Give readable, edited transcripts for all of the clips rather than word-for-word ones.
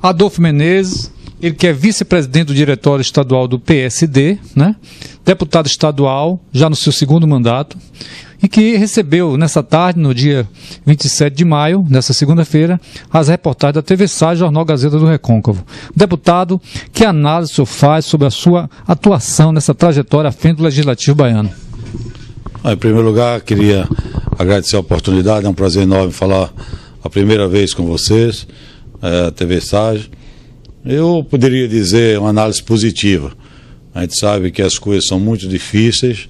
Adolfo Menezes, ele que é vice-presidente do Diretório Estadual do PSD, né? Deputado estadual, já no seu segundo mandato, e que recebeu nessa tarde, no dia 27 de maio, nessa segunda-feira, as reportagens da TV Sá, Jornal Gazeta do Recôncavo. Deputado, que análise o senhor faz sobre a sua atuação nessa trajetória à frente do Legislativo baiano? Em primeiro lugar, queria agradecer a oportunidade, é um prazer enorme falar a primeira vez com vocês, TV Sá. Eu poderia dizer uma análise positiva. A gente sabe que as coisas são muito difíceis,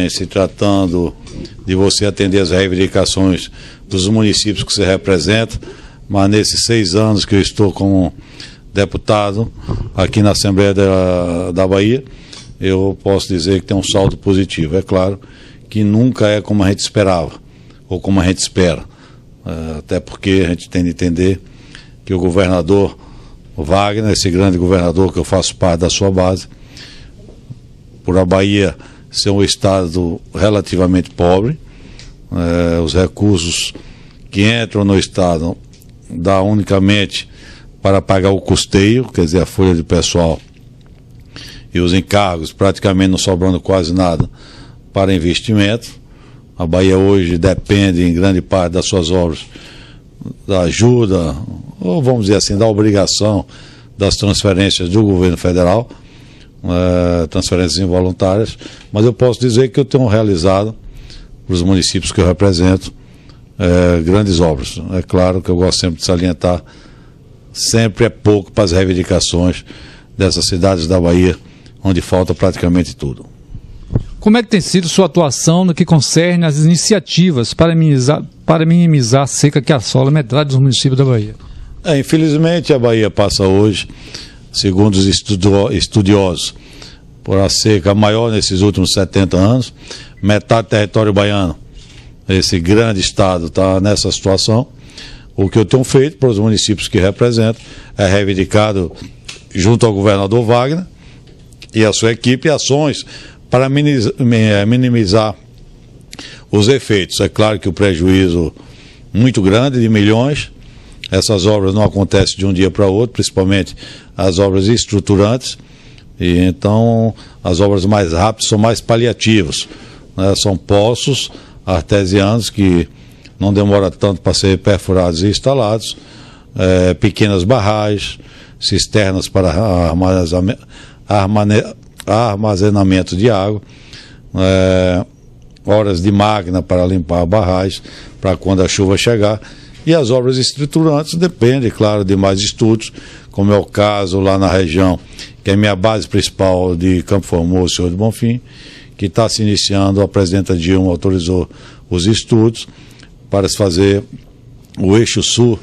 se tratando de você atender as reivindicações dos municípios que você representa, mas nesses 6 anos que eu estou como deputado aqui na Assembleia da Bahia, eu posso dizer que tem um saldo positivo. É claro que nunca é como a gente esperava, ou como a gente espera, até porque a gente tem de entender que o governador Wagner, esse grande governador que eu faço parte da sua base, por a Bahia ser um estado relativamente pobre, os recursos que entram no estado dá unicamente para pagar o custeio, quer dizer, a folha de pessoal e os encargos, praticamente não sobrando quase nada para investimento. A Bahia hoje depende em grande parte das suas obras da ajuda, ou vamos dizer assim, da obrigação das transferências do governo federal, transferências involuntárias, mas eu posso dizer que eu tenho realizado para os municípios que eu represento grandes obras. É claro que eu gosto sempre de salientar, sempre é pouco para as reivindicações dessas cidades da Bahia, onde falta praticamente tudo. Como é que tem sido sua atuação no que concerne às iniciativas para minimizar a seca que assola metade dos municípios da Bahia? Infelizmente, a Bahia passa hoje, segundo os estudiosos, por a seca maior nesses últimos 70 anos. Metade do território baiano, esse grande estado, está nessa situação. O que eu tenho feito para os municípios que represento é reivindicado junto ao governador Wagner e a sua equipe ações para minimizar os efeitos. É claro que o prejuízo muito grande de milhões, essas obras não acontecem de um dia para outro, principalmente as obras estruturantes, e então as obras mais rápidas são mais paliativas, né? São poços artesianos que não demora tanto para ser perfurados e instalados, pequenas barragens, cisternas para armazenamento de água, horas de máquina para limpar a barragem, para quando a chuva chegar. E as obras estruturantes dependem, claro, de mais estudos, como é o caso lá na região, que é a minha base principal de Campo Formoso, Senhor do Bonfim, que está se iniciando. A presidenta Dilma autorizou os estudos para se fazer o eixo sul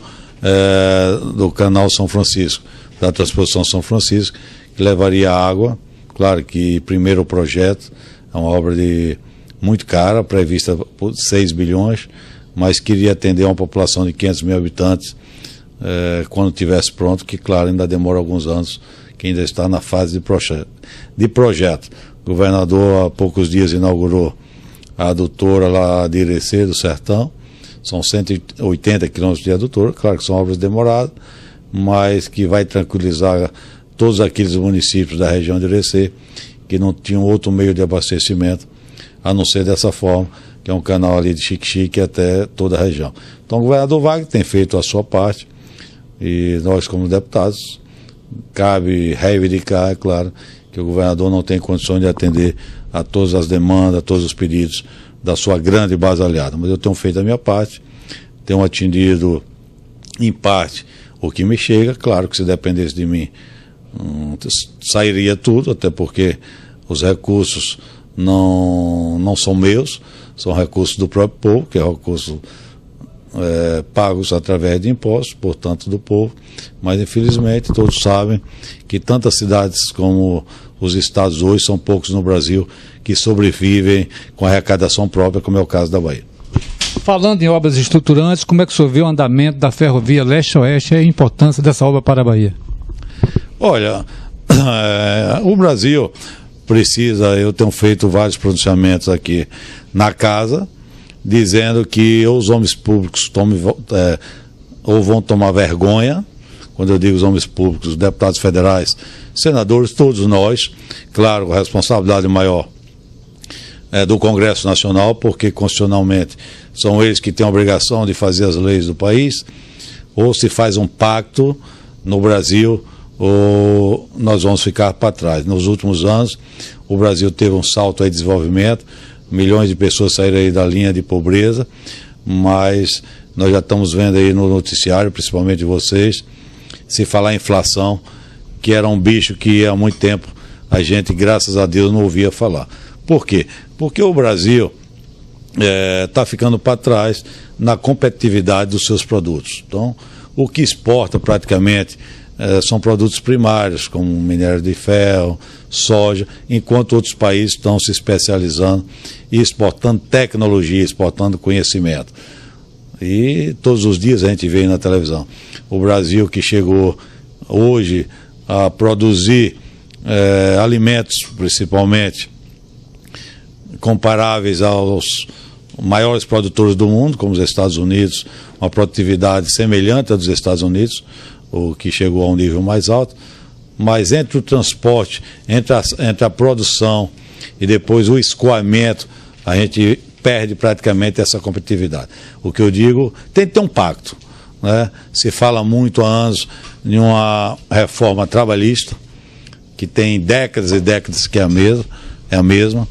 do canal São Francisco, da transposição São Francisco, que levaria água. Claro que primeiro o projeto é uma obra muito cara, prevista por 6 bilhões, mas queria atender uma população de 500 mil habitantes quando estivesse pronto, que claro, ainda demora alguns anos, que ainda está na fase de projeto. O governador há poucos dias inaugurou a adutora lá de Irecê, do Sertão, são 180 quilômetros de adutora, claro que são obras demoradas, mas que vai tranquilizar todos aqueles municípios da região de Irecê que não tinham outro meio de abastecimento, a não ser dessa forma, que é um canal ali de Xique-Xique até toda a região. Então o governador Wagner tem feito a sua parte, e nós como deputados, cabe reivindicar, é claro, que o governador não tem condições de atender a todas as demandas, a todos os pedidos da sua grande base aliada. Mas eu tenho feito a minha parte, tenho atendido em parte o que me chega. Claro que se dependesse de mim, sairia tudo, até porque os recursos não são meus, são recursos do próprio povo, que é recurso pagos através de impostos, portanto do povo, mas infelizmente todos sabem que tantas cidades como os estados hoje, são poucos no Brasil que sobrevivem com a arrecadação própria, como é o caso da Bahia. Falando em obras estruturantes, como é que o senhor vê o andamento da ferrovia leste-oeste e a importância dessa obra para a Bahia? Olha, o Brasil precisa, eu tenho feito vários pronunciamentos aqui na casa, dizendo que os homens públicos ou vão tomar vergonha quando eu digo os homens públicos, os deputados federais, senadores, todos nós, claro, a responsabilidade maior é do Congresso Nacional, porque constitucionalmente são eles que têm a obrigação de fazer as leis do país, ou se faz um pacto no Brasil, ou nós vamos ficar para trás. Nos últimos anos, o Brasil teve um salto aí de desenvolvimento, milhões de pessoas saíram aí da linha de pobreza, mas nós já estamos vendo aí no noticiário, principalmente vocês, se falar em inflação, que era um bicho que há muito tempo a gente, graças a Deus, não ouvia falar. Por quê? Porque o Brasil está ficando para trás na competitividade dos seus produtos. Então, o que exporta praticamente são produtos primários, como minério de ferro, soja, enquanto outros países estão se especializando e exportando tecnologia, exportando conhecimento. E todos os dias a gente vê na televisão. O Brasil que chegou hoje a produzir alimentos, principalmente, comparáveis aos maiores produtores do mundo, como os Estados Unidos, uma produtividade semelhante à dos Estados Unidos, o que chegou a um nível mais alto, mas entre o transporte, entre a produção e depois o escoamento, a gente perde praticamente essa competitividade. O que eu digo, tem que ter um pacto, né? Se fala muito há anos de uma reforma trabalhista, que tem décadas e décadas que é a mesma,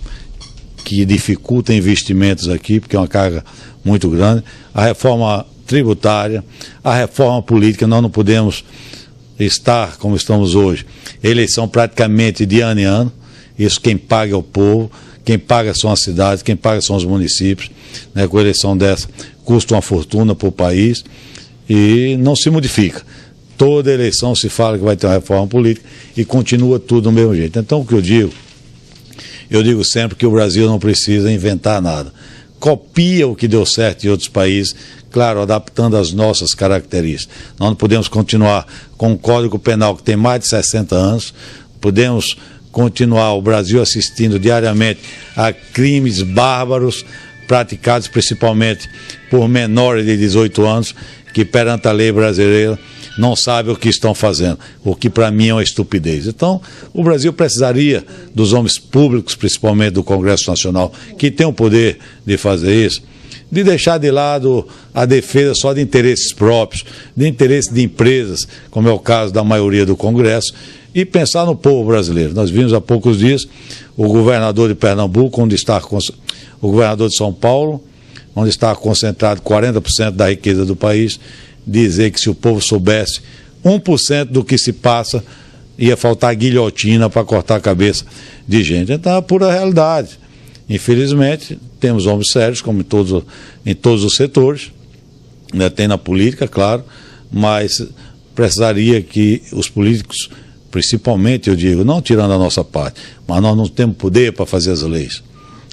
que dificulta investimentos aqui, porque é uma carga muito grande. A reforma tributária, a reforma política, nós não podemos estar como estamos hoje. Eleição praticamente de ano em ano, isso quem paga é o povo, quem paga são as cidades, quem paga são os municípios, né? Com a eleição dessa custa uma fortuna para o país e não se modifica. Toda eleição se fala que vai ter uma reforma política e continua tudo do mesmo jeito. Então o que eu digo sempre que o Brasil não precisa inventar nada. Copia o que deu certo em outros países, claro, adaptando as nossas características. Nós não podemos continuar com um Código Penal que tem mais de 60 anos, podemos continuar o Brasil assistindo diariamente a crimes bárbaros praticados principalmente por menores de 18 anos que perante a lei brasileira não sabem o que estão fazendo, o que para mim é uma estupidez. Então, o Brasil precisaria dos homens públicos, principalmente do Congresso Nacional, que tem o poder de fazer isso, de deixar de lado a defesa só de interesses próprios, de interesses de empresas, como é o caso da maioria do Congresso, e pensar no povo brasileiro. Nós vimos há poucos dias o governador de Pernambuco, o governador de São Paulo, onde está concentrado 40% da riqueza do país, dizer que se o povo soubesse 1% do que se passa, ia faltar guilhotina para cortar a cabeça de gente. Então é a pura realidade. Infelizmente, temos homens sérios, como em todos os setores, né? Tem na política, claro, mas precisaria que os políticos, principalmente, eu digo, não tirando a nossa parte, mas nós não temos poder para fazer as leis,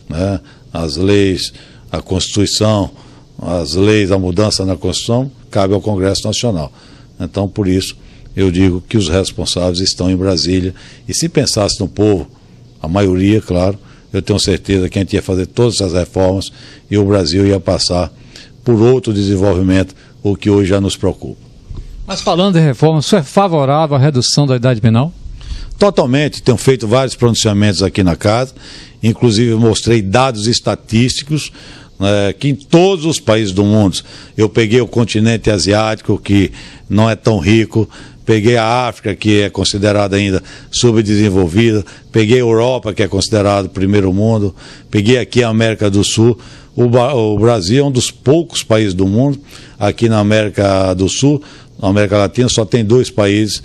né? As leis, a Constituição, as leis, a mudança na Constituição, cabe ao Congresso Nacional. Então, por isso, eu digo que os responsáveis estão em Brasília, e se pensasse no povo, a maioria, claro, eu tenho certeza que a gente ia fazer todas essas reformas e o Brasil ia passar por outro desenvolvimento, o que hoje já nos preocupa. Mas falando de reforma, isso é favorável à redução da idade penal? Totalmente, tenho feito vários pronunciamentos aqui na casa, inclusive mostrei dados estatísticos, que em todos os países do mundo, eu peguei o continente asiático, que não é tão rico, peguei a África, que é considerada ainda subdesenvolvida, peguei a Europa, que é considerado primeiro mundo, peguei aqui a América do Sul. O Brasil é um dos poucos países do mundo, aqui na América do Sul, na América Latina, só tem 2 países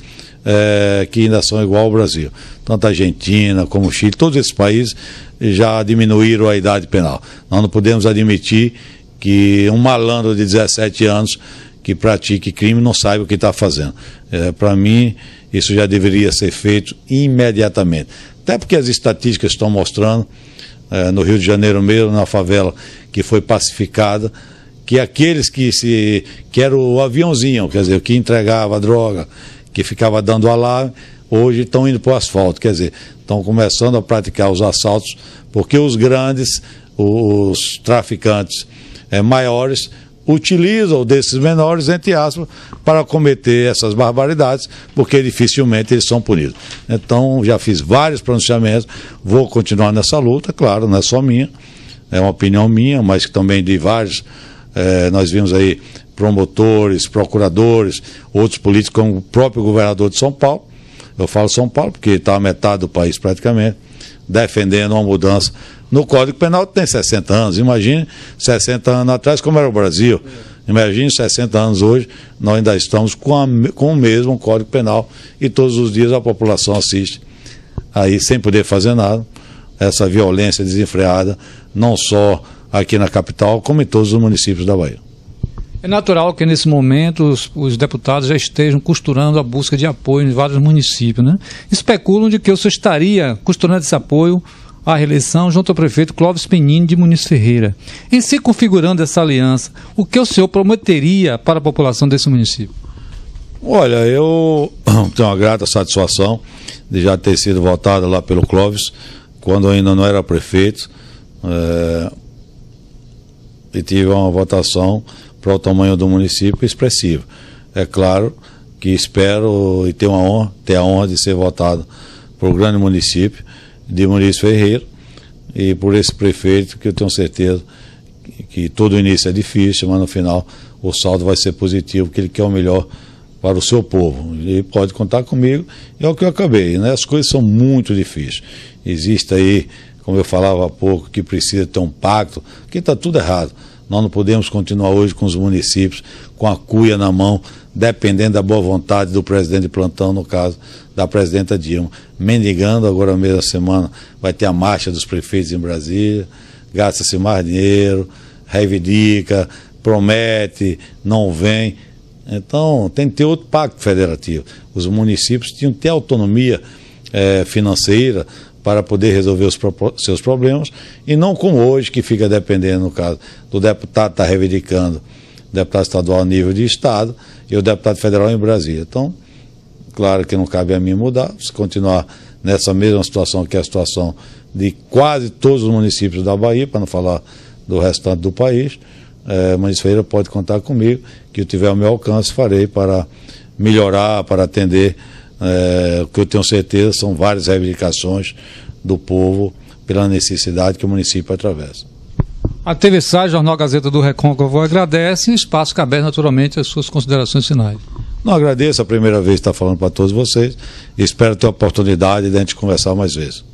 que ainda são igual ao Brasil. Tanto a Argentina como o Chile, todos esses países já diminuíram a idade penal. Nós não podemos admitir que um malandro de 17 anos que pratique crime não saiba o que está fazendo. Para mim, isso já deveria ser feito imediatamente. Até porque as estatísticas estão mostrando, no Rio de Janeiro mesmo, na favela que foi pacificada, que aqueles que era o aviãozinho, quer dizer, que entregava a droga, que ficava dando alarme, hoje estão indo para o asfalto, quer dizer, estão começando a praticar os assaltos, porque os grandes, os traficantes maiores, utilizam desses menores, entre aspas, para cometer essas barbaridades, porque dificilmente eles são punidos. Então, já fiz vários pronunciamentos, vou continuar nessa luta, claro, não é só minha, é uma opinião minha, mas também de vários, nós vimos aí promotores, procuradores, outros políticos, como o próprio governador de São Paulo, eu falo São Paulo porque está a metade do país praticamente, defendendo uma mudança no Código Penal que tem 60 anos. Imagine 60 anos atrás como era o Brasil. Imagine 60 anos hoje, nós ainda estamos com o mesmo Código Penal e todos os dias a população assiste aí sem poder fazer nada, essa violência desenfreada, não só aqui na capital, como em todos os municípios da Bahia. É natural que nesse momento os deputados já estejam costurando a busca de apoio em vários municípios, né? Especulam de que o senhor estaria costurando esse apoio à reeleição junto ao prefeito Clóvis Penini de Muniz Ferreira. Em se configurando essa aliança, o que o senhor prometeria para a população desse município? Olha, eu tenho uma grata satisfação de já ter sido votado lá pelo Clóvis, quando ainda não era prefeito, e tive uma votação para o tamanho do município expressivo. É claro que espero e ter a honra de ser votado por um grande município de Muniz Ferreira e por esse prefeito, que eu tenho certeza que todo início é difícil, mas no final o saldo vai ser positivo, porque ele quer o melhor para o seu povo. E pode contar comigo, é o que eu acabei, né? As coisas são muito difíceis. Existe aí, como eu falava há pouco, que precisa ter um pacto, que está tudo errado. Nós não podemos continuar hoje com os municípios com a cuia na mão, dependendo da boa vontade do presidente de plantão, no caso da presidenta Dilma, mendigando. Agora mesmo a semana vai ter a marcha dos prefeitos em Brasília, gasta-se mais dinheiro, reivindica, promete, não vem. Então tem que ter outro pacto federativo. Os municípios tinham que ter autonomia financeira para poder resolver os seus problemas, e não como hoje, que fica dependendo, no caso, do deputado estar reivindicando, deputado estadual a nível de estado, e o deputado federal em Brasília. Então, claro que não cabe a mim mudar, se continuar nessa mesma situação, que é a situação de quase todos os municípios da Bahia, para não falar do restante do país, Muniz Ferreira pode contar comigo, que eu tiver ao meu alcance, farei para melhorar, para atender. O que eu tenho certeza são várias reivindicações do povo pela necessidade que o município atravessa. A TV SAI, Jornal Gazeta do Recôncavo, agradece, e espaço cabe naturalmente as suas considerações finais. Não, agradeço a primeira vez estar falando para todos vocês e espero ter a oportunidade de a gente conversar mais vezes.